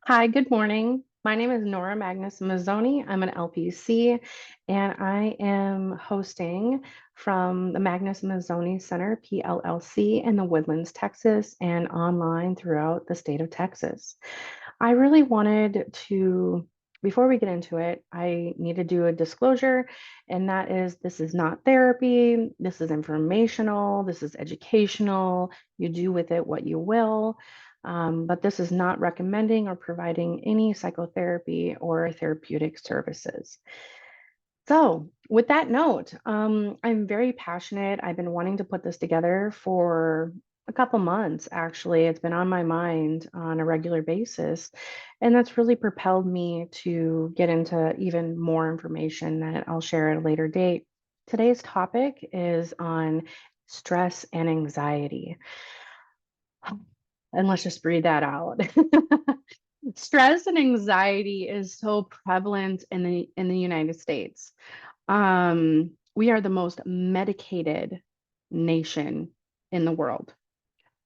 Hi, good morning. My name is Nora Magnuson Mazzoni. I'm an LPC, and I am hosting from the Magnuson Mazzoni Center PLLC in the Woodlands, Texas, and online throughout the state of Texas. I really wanted to, before we get into it, I need to do a disclosure, and that is this is not therapy, this is informational, this is educational. You do with it what you will. But this is not recommending or providing any psychotherapy or therapeutic services. So, with that note, I'm very passionate. I've been wanting to put this together for a couple months, actually. It's been on my mind on a regular basis. And that's really propelled me to get into even more information that I'll share at a later date. Today's topic is on stress and anxiety. And let's just breathe that out. Stress and anxiety is so prevalent in the United States. We are the most medicated nation in the world.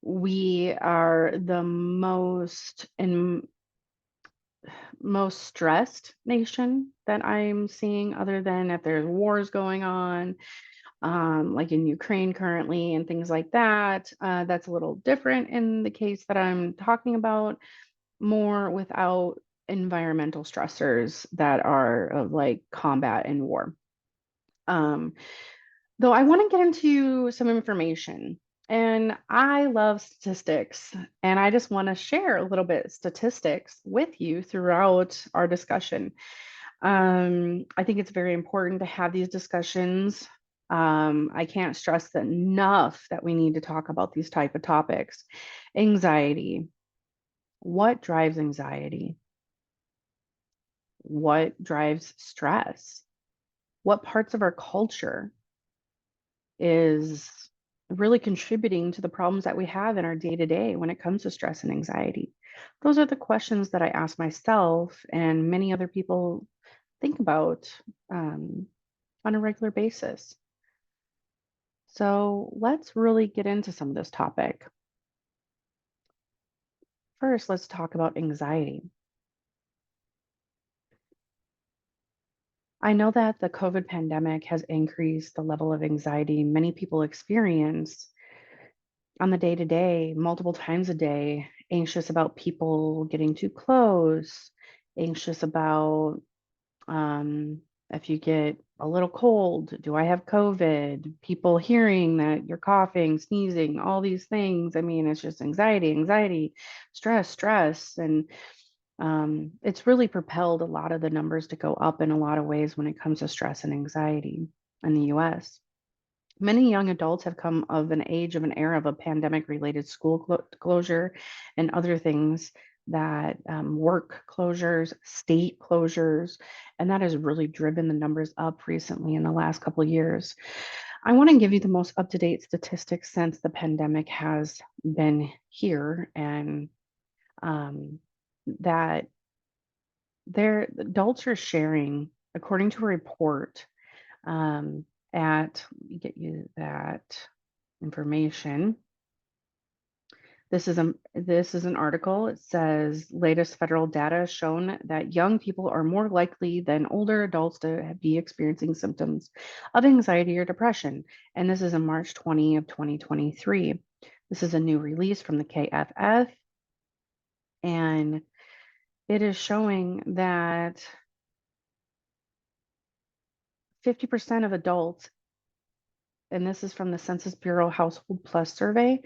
We are the most stressed nation that I'm seeing, other than if there's wars going on, like in Ukraine currently and things like that. That's a little different in the case that I'm talking about, more without environmental stressors that are of like combat and war. Um, though I want to get into some information, and I love statistics, and I just want to share a little bit of statistics with you throughout our discussion. I think it's very important to have these discussions. I can't stress enough that we need to talk about these type of topics. Anxiety. What drives anxiety? What drives stress? What parts of our culture is really contributing to the problems that we have in our day to day when it comes to stress and anxiety? Those are the questions that I ask myself and many other people think about on a regular basis. So let's really get into some of this topic. First, let's talk about anxiety. I know that the COVID pandemic has increased the level of anxiety many people experience on the day to day, multiple times a day, anxious about people getting too close, anxious about if you get a little cold, do I have COVID? People hearing that you're coughing, sneezing, all these things. I mean, it's just anxiety, stress. And it's really propelled a lot of the numbers to go up in a lot of ways when it comes to stress and anxiety in the US. Many young adults have come of an age of an era of a pandemic related school closure and other things that work closures, state closures, and that has really driven the numbers up recently in the last couple of years. I want to give you the most up to date statistics since the pandemic has been here, and that adults are sharing, according to a report, let me get you that information. This is an article. It says latest federal data has shown that young people are more likely than older adults to be experiencing symptoms of anxiety or depression. And this is in March 20 of 2023. This is a new release from the KFF, and it is showing that 50% of adults, and this is from the Census Bureau Household Plus survey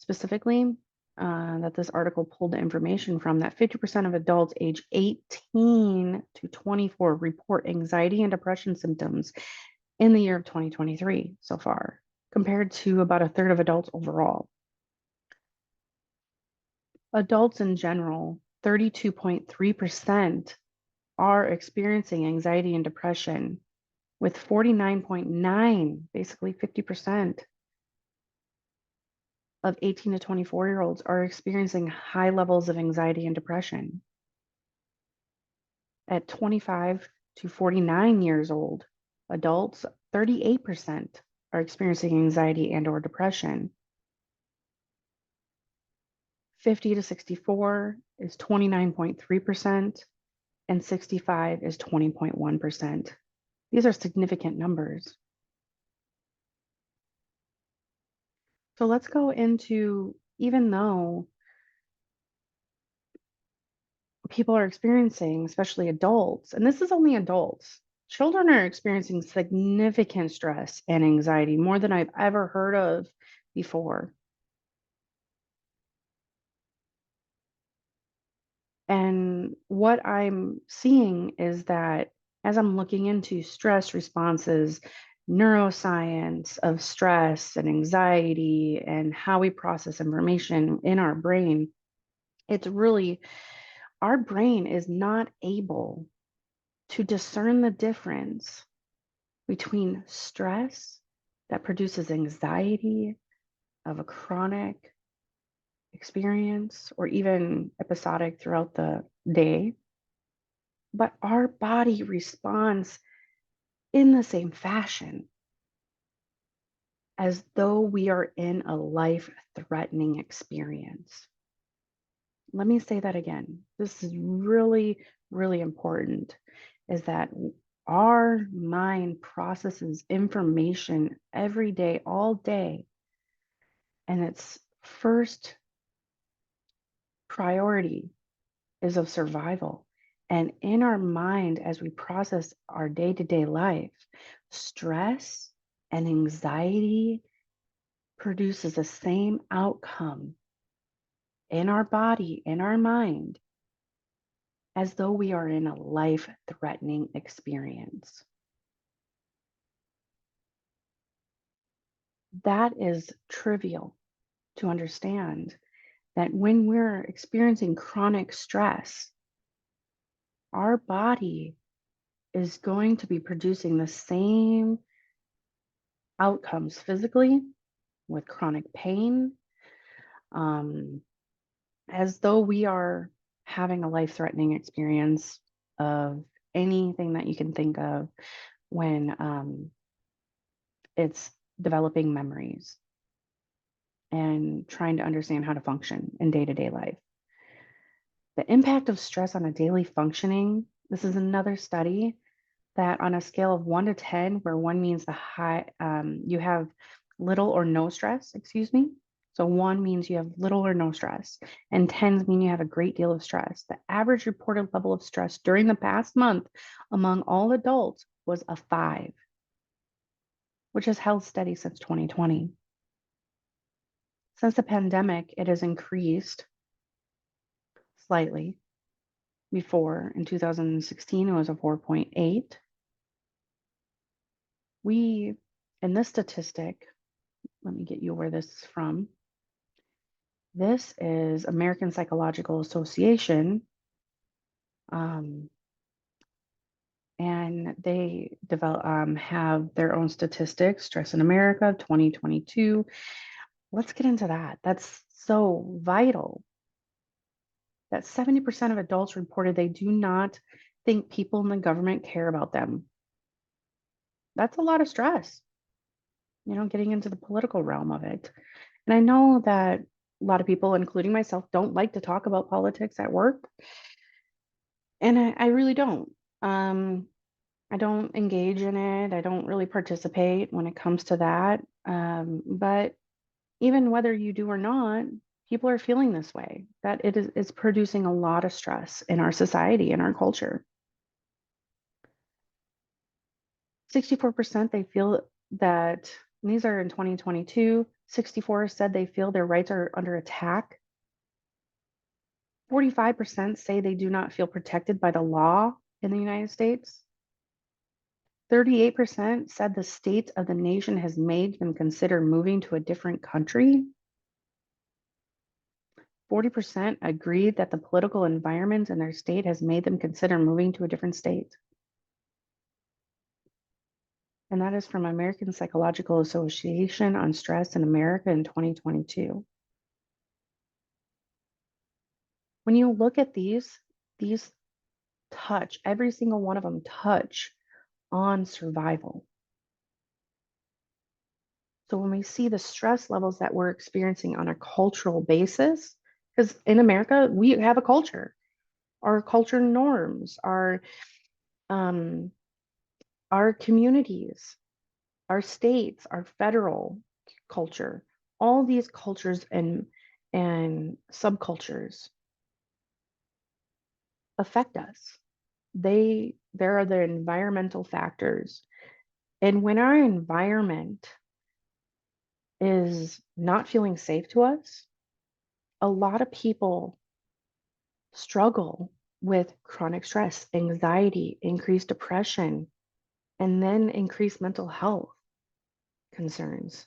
specifically, that this article pulled the information from, that 50% of adults age 18 to 24 report anxiety and depression symptoms in the year of 2023 so far, compared to about a third of adults overall. Adults in general, 32.3% are experiencing anxiety and depression, with 49.9, basically 50%, of 18 to 24-year-olds are experiencing high levels of anxiety and depression. At 25 to 49 years old, adults, 38% are experiencing anxiety and or depression. 50 to 64 is 29.3%, and 65 is 20.1%. These are significant numbers. So let's go into, even though people are experiencing, especially adults, and this is only adults, children are experiencing significant stress and anxiety, more than I've ever heard of before. And what I'm seeing is that as I'm looking into stress responses, neuroscience of stress and anxiety, and how we process information in our brain, it's really, our brain is not able to discern the difference between stress that produces anxiety of a chronic experience or even episodic throughout the day, but our body responds in the same fashion as though we are in a life-threatening experience. Let me say that again. This is really, really important, is that our mind processes information every day, all day, and its first priority is of survival. And in our mind, as we process our day-to-day life, stress and anxiety produces the same outcome in our body, in our mind, as though we are in a life-threatening experience. That is trivial to understand, that when we're experiencing chronic stress, our body is going to be producing the same outcomes physically with chronic pain, as though we are having a life-threatening experience of anything that you can think of when it's developing memories and trying to understand how to function in day-to-day life. The impact of stress on a daily functioning, this is another study that on a scale of 1 to 10, where 1 means the high, you have little or no stress, excuse me. So 1 means you have little or no stress, and 10s mean you have a great deal of stress. The average reported level of stress during the past month among all adults was a 5, which has held steady since 2020. Since the pandemic, it has increased slightly. Before, in 2016, it was a 4.8. We, in this statistic, let me get you where this is from. This is American Psychological Association, and they have their own statistics, Stress in America 2022. Let's get into that. That's so vital. That 70% of adults reported they do not think people in the government care about them. That's a lot of stress, getting into the political realm of it. And I know that a lot of people, including myself, don't like to talk about politics at work. And I really don't. I don't engage in it. I don't really participate when it comes to that. But even whether you do or not, people are feeling this way, that it's producing a lot of stress in our society, in our culture. 64% they feel that, and these are in 2022, 64 said they feel their rights are under attack. 45% say they do not feel protected by the law in the United States. 38% said the state of the nation has made them consider moving to a different country. 40% agreed that the political environment in their state has made them consider moving to a different state. And that is from American Psychological Association on Stress in America in 2022. When you look at these touch, every single one of them touch on survival. So when we see the stress levels that we're experiencing on a cultural basis, Because in America, we have a culture, our culture norms, um, our communities, our states, our federal culture, all these cultures and subcultures affect us. There are the environmental factors. And when our environment is not feeling safe to us, a lot of people struggle with chronic stress, anxiety, increased depression, and then increased mental health concerns.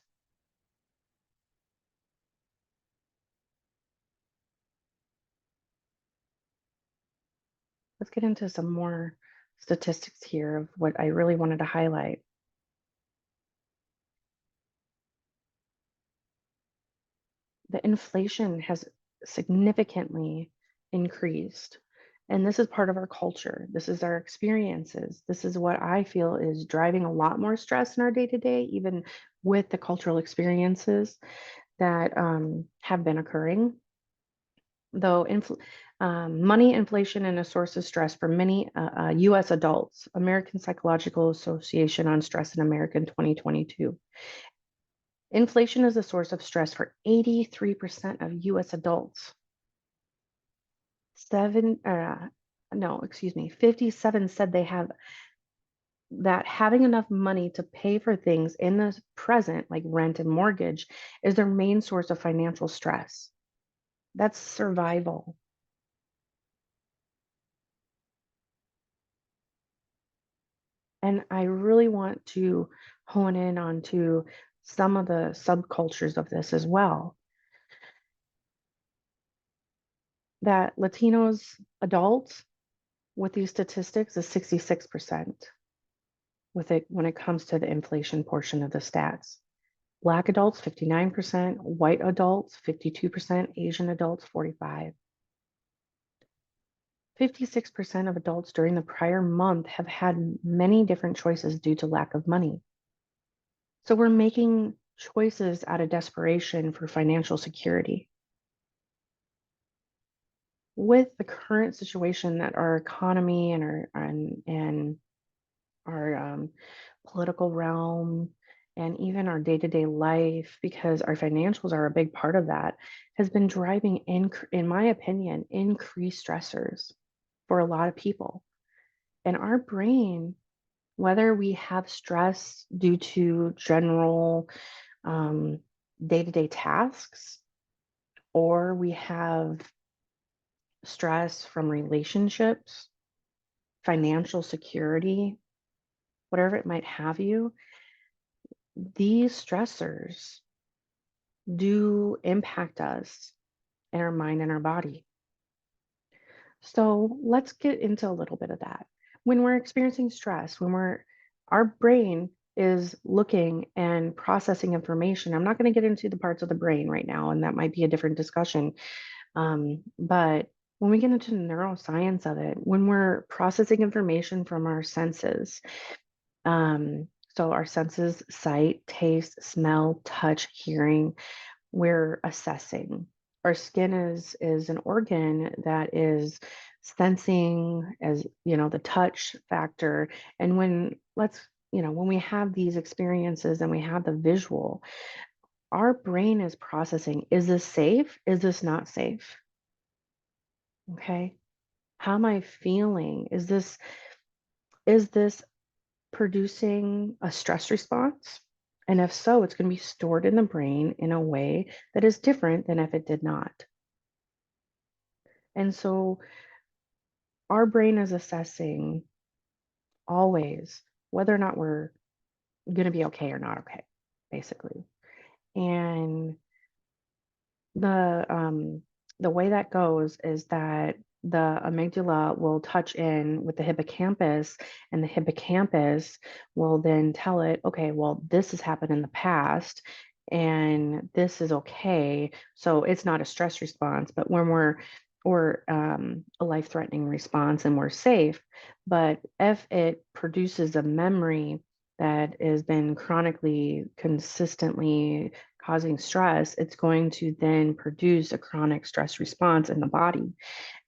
Let's get into some more statistics here of what I really wanted to highlight. The inflation has significantly increased. And this is part of our culture. This is our experiences. This is what I feel is driving a lot more stress in our day to day, even with the cultural experiences that have been occurring. Though money inflation is a source of stress for many US adults, American Psychological Association on Stress in America in 2022. Inflation is a source of stress for 83% of US adults. 57 said they have that having enough money to pay for things in the present, like rent and mortgage, is their main source of financial stress. That's survival. And I really want to hone in onto some of the subcultures of this as well. That Latinos adults with these statistics is 66% with it when it comes to the inflation portion of the stats. Black adults, 59%, white adults, 52%, Asian adults, 45%. 56% of adults during the prior month have had many different choices due to lack of money. So we're making choices out of desperation for financial security. With the current situation that our economy and our political realm and even our day-to-day life, because our financials are a big part of that, has been driving, in my opinion, increased stressors for a lot of people. And our brain, whether we have stress due to general day-to-day tasks, or we have stress from relationships, financial security, whatever it might have you, these stressors do impact us in our mind and our body. So let's get into a little bit of that. When we're experiencing stress, our brain is looking and processing information. I'm not going to get into the parts of the brain right now, and that might be a different discussion. But when we get into the neuroscience of it, when we're processing information from our senses, so our senses, sight, taste, smell, touch, hearing, we're assessing. Our skin is an organ that is sensing, as you know, the touch factor. And when we have these experiences and we have the visual, our brain is processing, is this safe? Is this not safe? Okay. How am I feeling? Is this producing a stress response? And if so, it's going to be stored in the brain in a way that is different than if it did not. And so our brain is assessing always whether or not we're going to be okay or not okay, basically. And the way that goes is that the amygdala will touch in with the hippocampus, and the hippocampus will then tell it, okay, well, this has happened in the past and this is okay. So it's not a stress response, but when we're or a life-threatening response and we're safe. But if it produces a memory that has been chronically, consistently causing stress, it's going to then produce a chronic stress response in the body.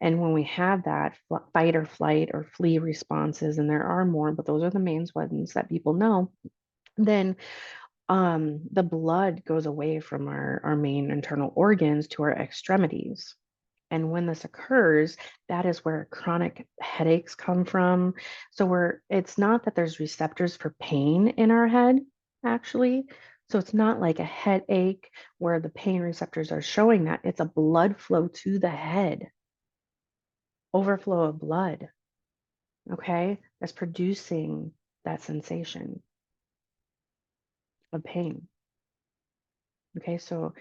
And when we have that fight or flight or flee responses, and there are more, but those are the main ones that people know, then the blood goes away from our main internal organs to our extremities. And when this occurs, that is where chronic headaches come from. So it's not that there's receptors for pain in our head, actually. So it's not like a headache where the pain receptors are showing that. It's a blood flow to the head, overflow of blood, okay, that's producing that sensation of pain. Okay, so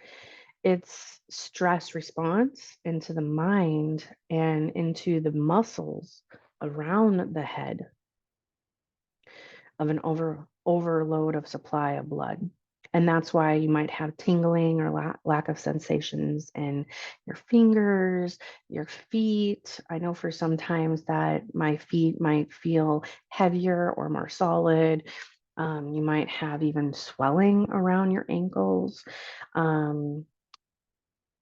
it's stress response into the mind and into the muscles around the head of an overload of supply of blood. And that's why you might have tingling or lack of sensations in your fingers, your feet. I know for sometimes that my feet might feel heavier or more solid. You might have even swelling around your ankles.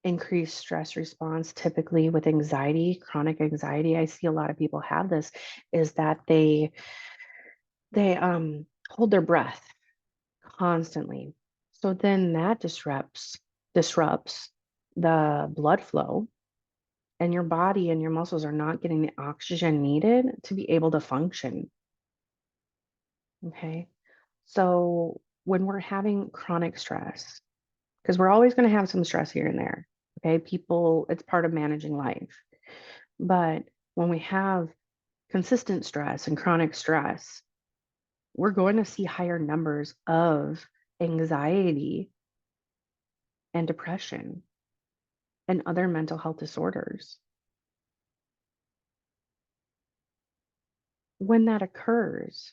Increased stress response, typically with anxiety, chronic anxiety. I see a lot of people have this, is that they hold their breath constantly. So then that disrupts the blood flow, and your body and your muscles are not getting the oxygen needed to be able to function. Okay. So when we're having chronic stress, because we're always going to have some stress here and there, okay, people, it's part of managing life. But when we have consistent stress and chronic stress, we're going to see higher numbers of anxiety and depression and other mental health disorders. When that occurs,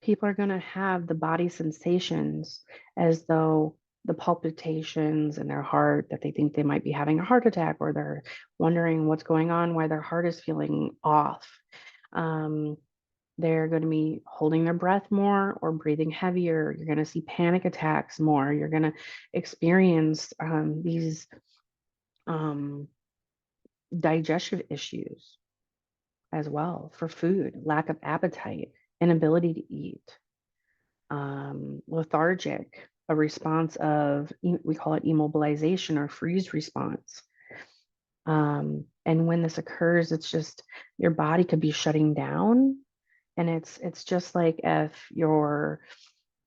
people are going to have the body sensations as though the palpitations in their heart, that they think they might be having a heart attack, or they're wondering what's going on, why their heart is feeling off. They're going to be holding their breath more or breathing heavier. You're going to see panic attacks more. You're going to experience these digestive issues as well for food, lack of appetite, inability to eat, lethargic, a response of, we call it immobilization or freeze response. And when this occurs, it's just your body could be shutting down. And it's just like if you're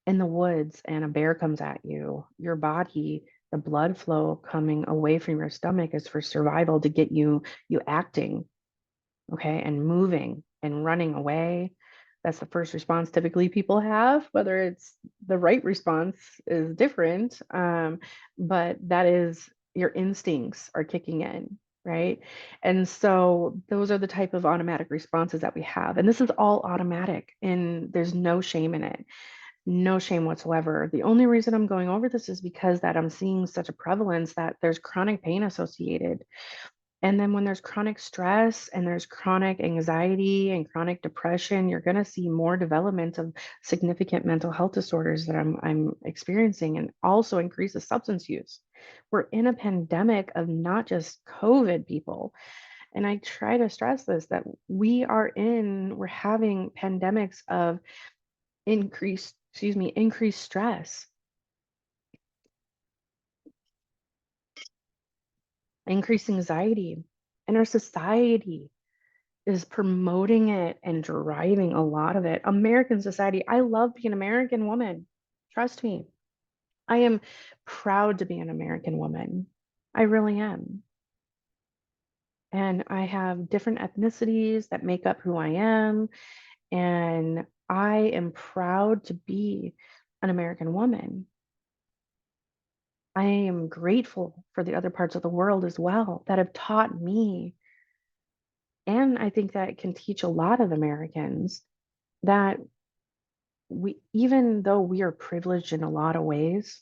in the woods and a bear comes at you, your body, the blood flow coming away from your stomach is for survival, to get you acting, okay, and moving and running away. That's the first response typically people have. Whether it's the right response is different, but that is, your instincts are kicking in, right? And so those are the type of automatic responses that we have. And this is all automatic, and there's no shame in it. No shame whatsoever. The only reason I'm going over this is because that I'm seeing such a prevalence that there's chronic pain associated. And then when there's chronic stress and there's chronic anxiety and chronic depression, you're going to see more development of significant mental health disorders that I'm experiencing, and also increases substance use. We're in a pandemic of not just COVID, people. And I try to stress this, that we're having pandemics of increased stress, increased anxiety, and our society is promoting it and driving a lot of it. American society, I love being an American woman. Trust me. I am proud to be an American woman. I really am. And I have different ethnicities that make up who I am. And I am proud to be an American woman. I am grateful for the other parts of the world as well that have taught me. And I think that it can teach a lot of Americans that we, even though we are privileged in a lot of ways,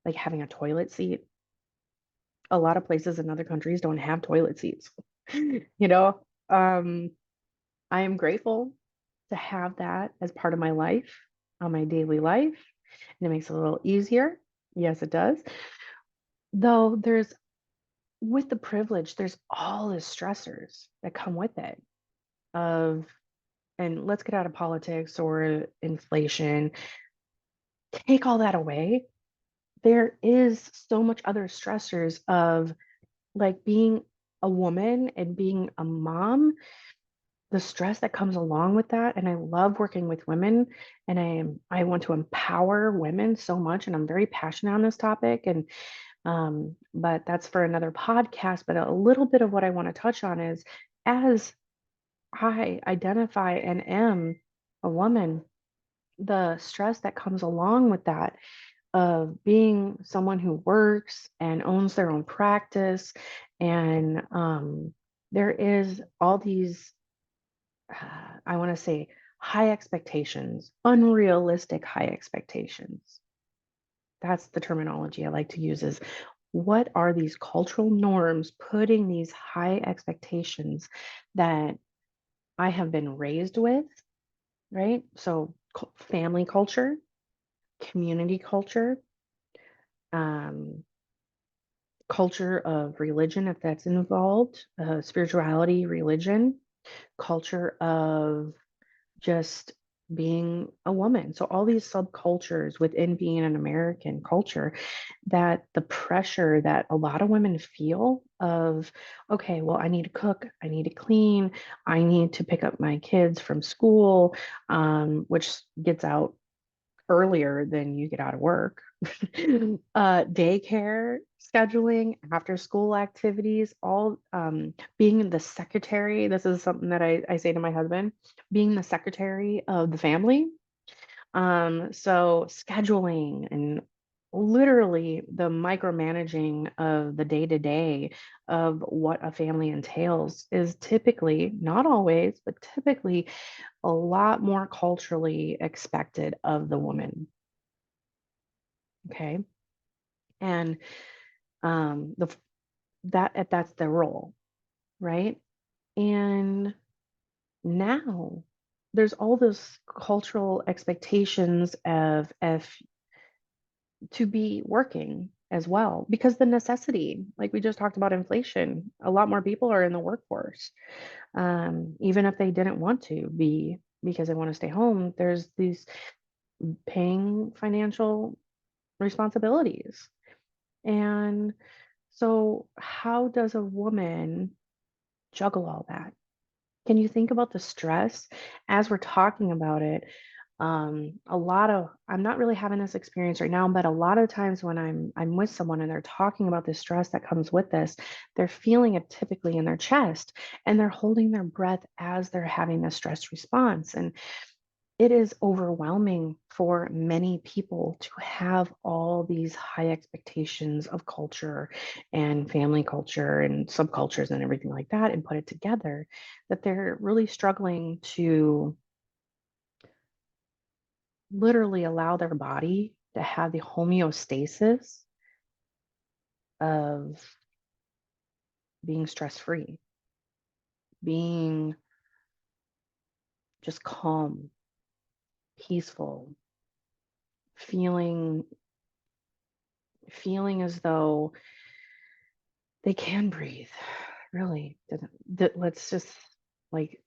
like having a toilet seat, a lot of places in other countries don't have toilet seats. You know, I am grateful to have that as part of my life, on my daily life, and it makes it a little easier. Yes, it does. Though with the privilege, there's all the stressors that come with it of, and let's get out of politics or inflation, take all that away. There is so much other stressors of like being a woman and being a mom, the stress that comes along with that. And I love working with women, and I want to empower women so much, and I'm very passionate on this topic. And but that's for another podcast. But a little bit of what I want to touch on is, as I identify and am a woman, the stress that comes along with that of being someone who works and owns their own practice. And there is all these, I want to say, high expectations, unrealistic high expectations. That's the terminology I like to use, is what are these cultural norms putting these high expectations that I have been raised with, right? So family culture, community culture, um, culture of religion, if that's involved, spirituality, religion, culture of just being a woman. So all these subcultures within being an American culture, that the pressure that a lot of women feel of, okay, well, I need to cook, I need to clean, I need to pick up my kids from school, which gets out earlier than you get out of work. Daycare scheduling, after school activities, all being the secretary. This is something that I say to my husband, being the secretary of the family. So scheduling and literally the micromanaging of the day to day of what a family entails is typically, not always, but typically a lot more culturally expected of the woman. Okay. And the that's their role, right? And now there's all this cultural expectations of if to be working as well, because the necessity, like we just talked about inflation, a lot more people are in the workforce, even if they didn't want to be because they want to stay home. There's these paying financial responsibilities. And so, how does a woman juggle all that? Can you think about the stress as we're talking about it? I'm not really having this experience right now, but a lot of times when I'm with someone and they're talking about the stress that comes with this, they're feeling it typically in their chest, and they're holding their breath as they're having the stress response. And it is overwhelming for many people to have all these high expectations of culture and family culture and subcultures and everything like that, and put it together, that they're really struggling to literally allow their body to have the homeostasis of being stress free, being just calm, peaceful, feeling as though they can breathe. Really, let's just like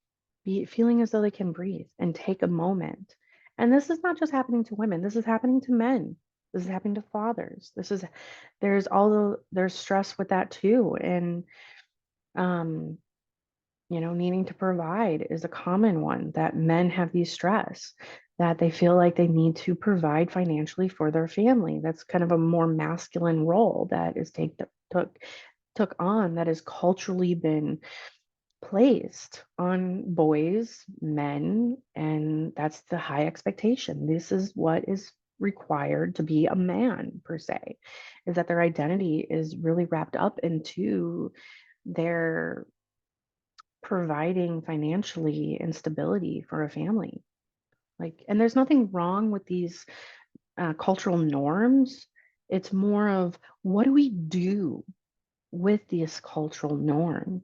be feeling as though they can breathe and take a moment. And this is not just happening to women, this is happening to men. This is happening to fathers. There's stress with that too. And um, needing to provide is a common one, that men have these stress, that they feel like they need to provide financially for their family. That's kind of a more masculine role that is took on, that has culturally been placed on boys, men, and that's the high expectation. This is what is required to be a man, per se, is that their identity is really wrapped up into their providing financially and stability for a family. Like, and there's nothing wrong with these cultural norms. It's more of, what do we do with this cultural norm?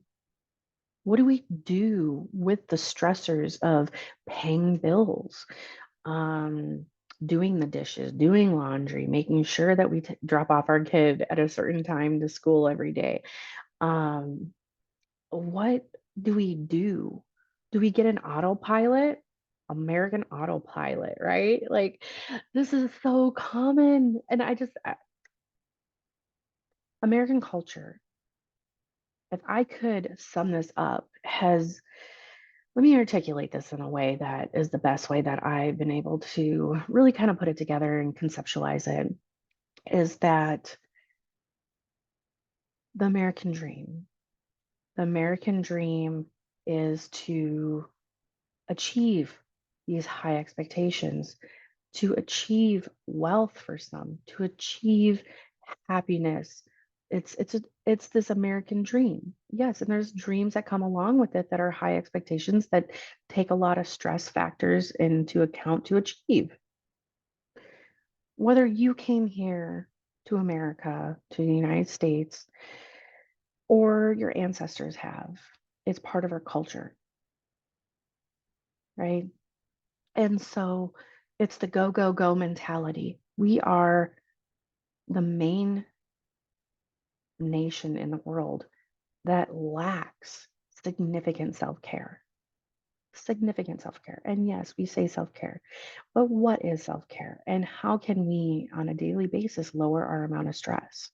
What do we do with the stressors of paying bills, um, doing the dishes, doing laundry, making sure that we drop off our kid at a certain time to school every day. Um, what do we do? Do we get an autopilot? American autopilot, right? Like, this is so common. And American culture, if I could sum this up, let me articulate this in a way that is the best way that I've been able to really kind of put it together and conceptualize it, is that the American dream, the American dream is to achieve these high expectations, to achieve wealth for some, to achieve happiness. It's this American dream. Yes, and there's dreams that come along with it that are high expectations that take a lot of stress factors into account to achieve. Whether you came here to America, to the United States, or your ancestors have, it's part of our culture, right? And so it's the go, go, go mentality. We are the main nation in the world that lacks significant self care. Significant self care. And yes, we say self care, but what is self care? And how can we, on a daily basis, lower our amount of stress?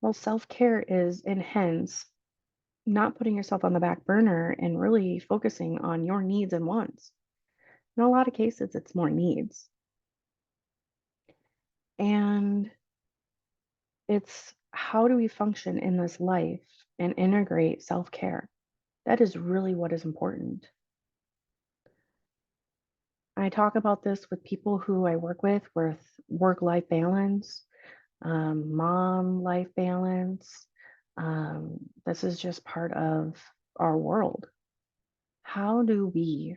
Well, self care is, and hence, not putting yourself on the back burner and really focusing on your needs and wants. In a lot of cases, it's more needs. And it's how do we function in this life and integrate self care? That is really what is important. I talk about this with people who I work with work life balance, mom life balance. This is just part of our world. How do we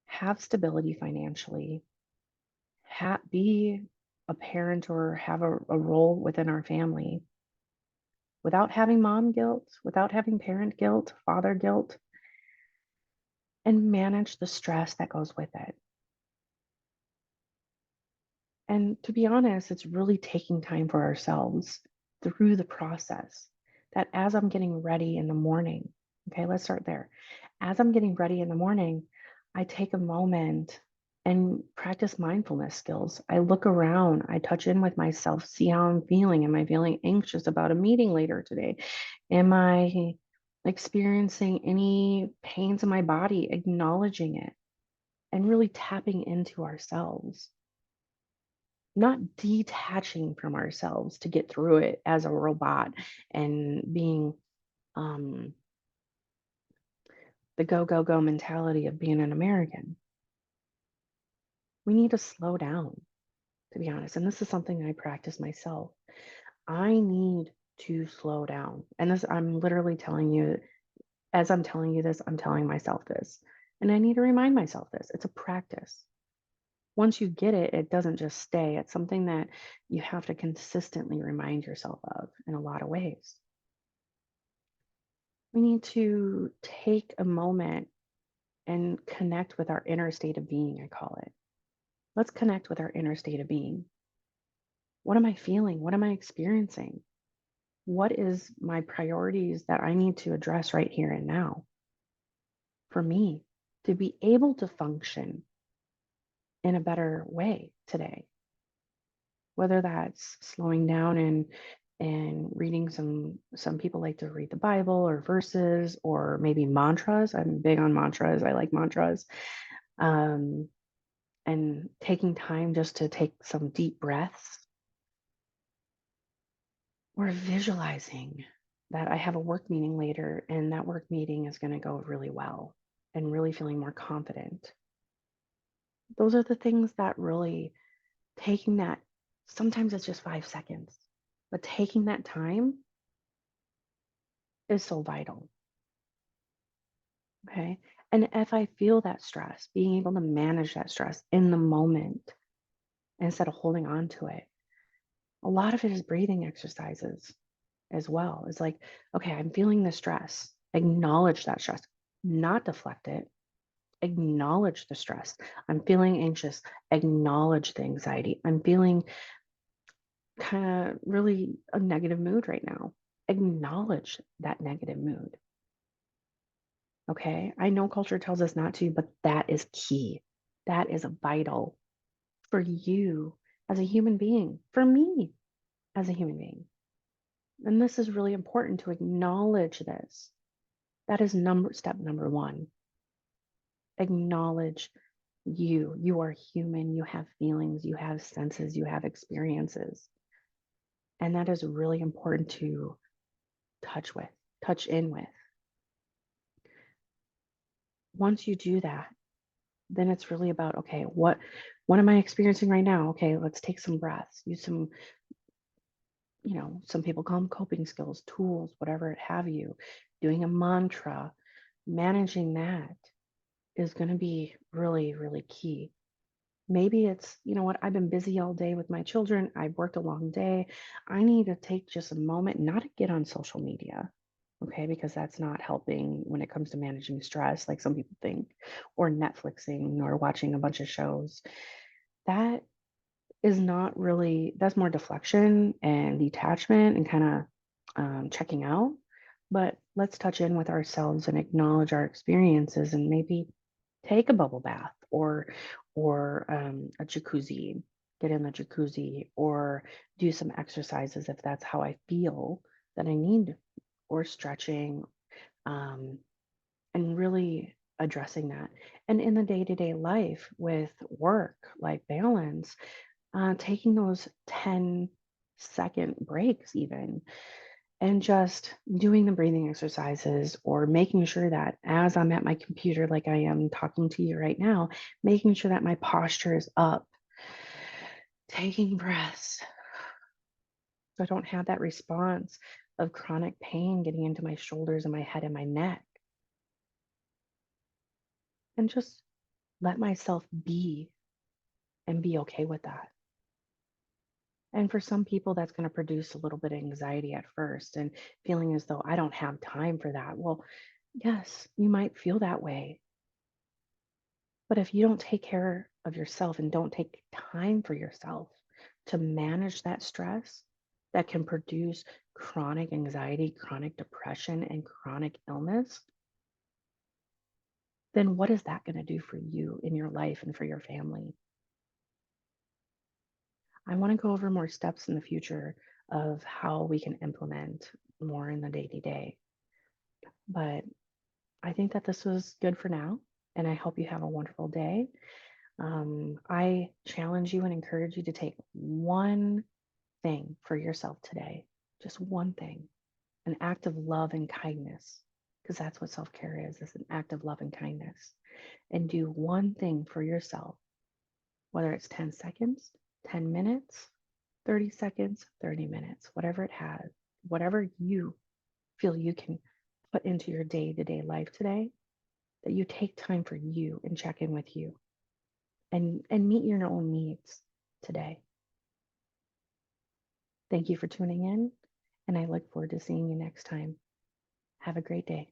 have stability financially, be a parent or have a role within our family without having mom guilt, without having parent guilt, father guilt, and manage the stress that goes with it? And to be honest, it's really taking time for ourselves through the process. That as I'm getting ready in the morning, okay, let's start there. As I'm getting ready in the morning, I take a moment and practice mindfulness skills. I look around, I touch in with myself, see how I'm feeling. Am I feeling anxious about a meeting later today? Am I experiencing any pains in my body? Acknowledging it and really tapping into ourselves, not detaching from ourselves to get through it as a robot and being um, the go, go, go mentality of being an American. We need to slow down, to be honest. And this is something I practice myself. I need to slow down. And this, I'm literally telling you, as I'm telling you this, I'm telling myself this. And I need to remind myself this. It's a practice. Once you get it, it doesn't just stay. It's something that you have to consistently remind yourself of in a lot of ways. We need to take a moment and connect with our inner state of being, I call it. Let's connect with our inner state of being. What am I feeling? What am I experiencing? What is my priorities that I need to address right here and now for me to be able to function in a better way today? Whether that's slowing down and reading some people like to read the Bible or verses or maybe mantras. I'm big on mantras. I like mantras. Um, and taking time just to take some deep breaths, or visualizing that I have a work meeting later and that work meeting is going to go really well and really feeling more confident. Those are the things that really taking that, sometimes it's just 5 seconds, but taking that time is so vital. Okay. And if I feel that stress, being able to manage that stress in the moment instead of holding on to it, a lot of it is breathing exercises as well. It's like, okay, I'm feeling the stress, acknowledge that stress, not deflect it, Acknowledge the stress. I'm feeling anxious. Acknowledge the anxiety. I'm feeling kind of really a negative mood right now. Acknowledge that negative mood. Okay. I know culture tells us not to, but that is key. That is vital for you as a human being, for me as a human being. And this is really important to acknowledge this. That is step number one. Acknowledge you. You are human. You have feelings. You have senses. You have experiences. And that is really important to touch in with. Once you do that, then it's really about, okay, what am I experiencing right now? Okay, let's take some breaths, use some, some people call them coping skills, tools, whatever it have you, doing a mantra, managing that is going to be really, really key. Maybe it's, you know what, I've been busy all day with my children. I've worked a long day. I need to take just a moment not to get on social media, okay, because that's not helping when it comes to managing stress, like some people think, or Netflixing or watching a bunch of shows. That is not really, that's more deflection and detachment and kind of checking out. But let's touch in with ourselves and acknowledge our experiences and maybe take a bubble bath or a jacuzzi, get in the jacuzzi or do some exercises if that's how I feel that I need, or stretching, um, and really addressing that. And in the day-to-day life with work-life balance, taking those 10-second breaks even, and just doing the breathing exercises or making sure that as I'm at my computer, like I am talking to you right now, making sure that my posture is up, taking breaths so I don't have that response of chronic pain getting into my shoulders and my head and my neck, and just let myself be and be okay with that. And for some people, that's going to produce a little bit of anxiety at first and feeling as though I don't have time for that. Well, yes, you might feel that way. But if you don't take care of yourself and don't take time for yourself to manage that stress that can produce chronic anxiety, chronic depression, and chronic illness, then what is that going to do for you in your life and for your family? I want to go over more steps in the future of how we can implement more in the day to day. But I think that this was good for now, and I hope you have a wonderful day. I challenge you and encourage you to take one thing for yourself today, just one thing, an act of love and kindness, because that's what self care is an act of love and kindness. And do one thing for yourself, whether it's 10 seconds, 10 minutes, 30 seconds, 30 minutes, whatever it has, whatever you feel you can put into your day to day life today, that you take time for you and check in with you and meet your own needs today. Thank you for tuning in, and I look forward to seeing you next time. Have a great day.